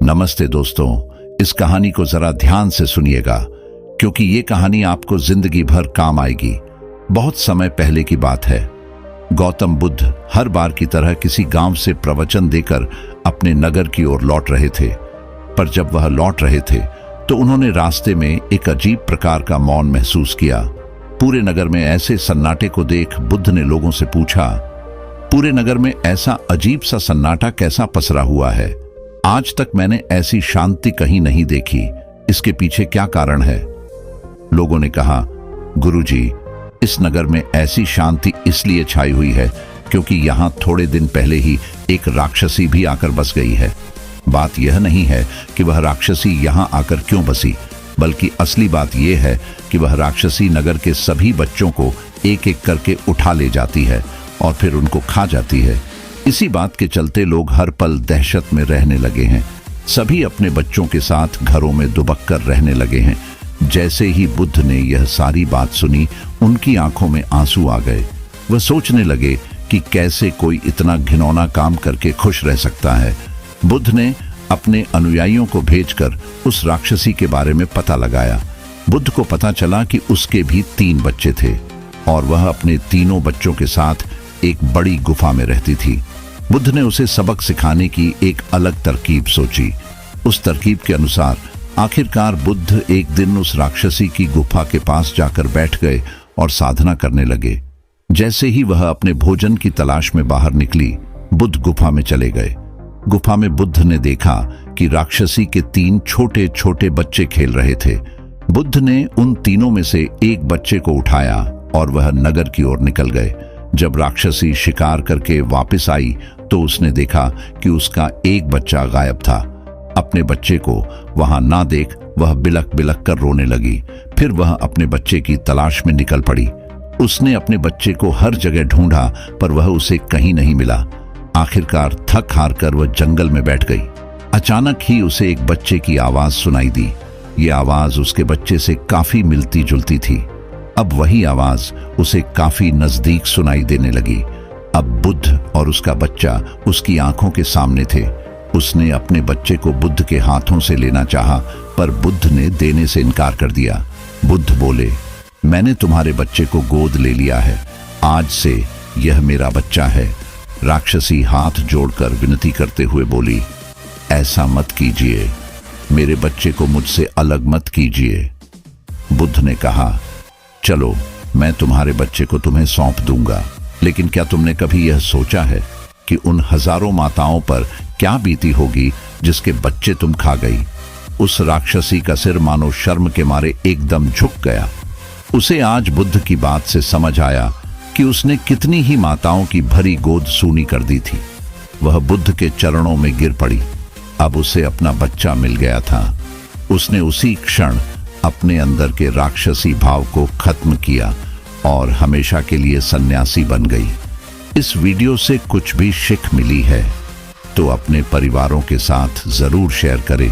नमस्ते दोस्तों, इस कहानी को जरा ध्यान से सुनिएगा क्योंकि ये कहानी आपको जिंदगी भर काम आएगी। बहुत समय पहले की बात है। गौतम बुद्ध हर बार की तरह किसी गांव से प्रवचन देकर अपने नगर की ओर लौट रहे थे। पर जब वह लौट रहे थे तो उन्होंने रास्ते में एक अजीब प्रकार का मौन महसूस किया। पूरे नगर में ऐसे सन्नाटे को देख बुद्ध ने लोगों से पूछा, पूरे नगर में ऐसा अजीब सा सन्नाटा कैसा पसरा हुआ है? आज तक मैंने ऐसी शांति कहीं नहीं देखी। इसके पीछे क्या कारण है? लोगों ने कहा, गुरुजी, इस नगर में ऐसी शांति इसलिए छाई हुई है क्योंकि यहाँ थोड़े दिन पहले ही एक राक्षसी भी आकर बस गई है। बात यह नहीं है कि वह राक्षसी यहाँ आकर क्यों बसी, बल्कि असली बात यह है कि वह राक्षसी नगर के सभी बच्चों को एक एक करके उठा ले जाती है और फिर उनको खा जाती है। इसी बात के चलते लोग हर पल दहशत में रहने लगे हैं। सभी अपने बच्चों के साथ घरों में दुबक कर रहने लगे हैं। जैसे ही बुद्ध ने यह सारी बात सुनी, उनकी आंखों में आंसू आ गए। वह सोचने लगे कि कैसे कोई इतना घिनौना काम करके खुश रह सकता है। बुद्ध ने अपने अनुयायियों को भेजकर उस राक्षसी के बारे में पता लगाया। बुद्ध को पता चला कि उसके भी 3 बच्चे थे और वह अपने तीनों बच्चों के साथ एक बड़ी गुफा में रहती थी। बुद्ध ने उसे सबक सिखाने की एक अलग तरकीब सोची। उस तरकीब के अनुसार आखिरकार बुद्ध एक दिन उस राक्षसी की गुफा के पास जाकर बैठ गए और साधना करने लगे। जैसे ही वह अपने भोजन की तलाश में बाहर निकली, बुद्ध गुफा में चले गए। गुफा में बुद्ध ने देखा कि राक्षसी के 3 छोटे छोटे बच्चे खेल रहे थे। बुद्ध ने उन तीनों में से एक बच्चे को उठाया और वह नगर की ओर निकल गए। जब राक्षसी शिकार करके वापस आई तो उसने देखा कि उसका एक बच्चा गायब था। अपने बच्चे को वहां ना देख वह बिलक बिलक कर रोने लगी। फिर वह अपने बच्चे की तलाश में निकल पड़ी। उसने अपने बच्चे को हर जगह ढूंढा पर वह उसे कहीं नहीं मिला। आखिरकार थक हार कर वह जंगल में बैठ गई। अचानक ही उसे एक बच्चे की आवाज सुनाई दी। ये आवाज उसके बच्चे से काफी मिलती जुलती थी। अब वही आवाज उसे काफी नजदीक सुनाई देने लगी। अब बुद्ध और उसका बच्चा उसकी आंखों के सामने थे। उसने अपने बच्चे को बुद्ध के हाथों से लेना चाहा पर बुद्ध ने देने से इनकार कर दिया। बुद्ध बोले, मैंने तुम्हारे बच्चे को गोद ले लिया है। आज से यह मेरा बच्चा है। राक्षसी हाथ जोड़कर विनती करते हुए बोली, ऐसा मत कीजिए, मेरे बच्चे को मुझसे अलग मत कीजिए। बुद्ध ने कहा, चलो मैं तुम्हारे बच्चे को तुम्हें सौंप दूंगा, लेकिन क्या तुमने कभी यह सोचा है कि उन हजारों माताओं पर क्या बीती होगी जिसके बच्चे तुम खा गई? उस राक्षसी का सिर मानो शर्म के मारे एकदम झुक गया। उसे आज बुद्ध की बात से समझ आया कि उसने कितनी ही माताओं की भरी गोद सूनी कर दी थी। वह बुद्ध के चरणों में गिर पड़ी। अब उसे अपना बच्चा मिल गया था। उसने उसी क्षण अपने अंदर के राक्षसी भाव को खत्म किया और हमेशा के लिए सन्यासी बन गई। इस वीडियो से कुछ भी सीख मिली है तो अपने परिवारों के साथ जरूर शेयर करें।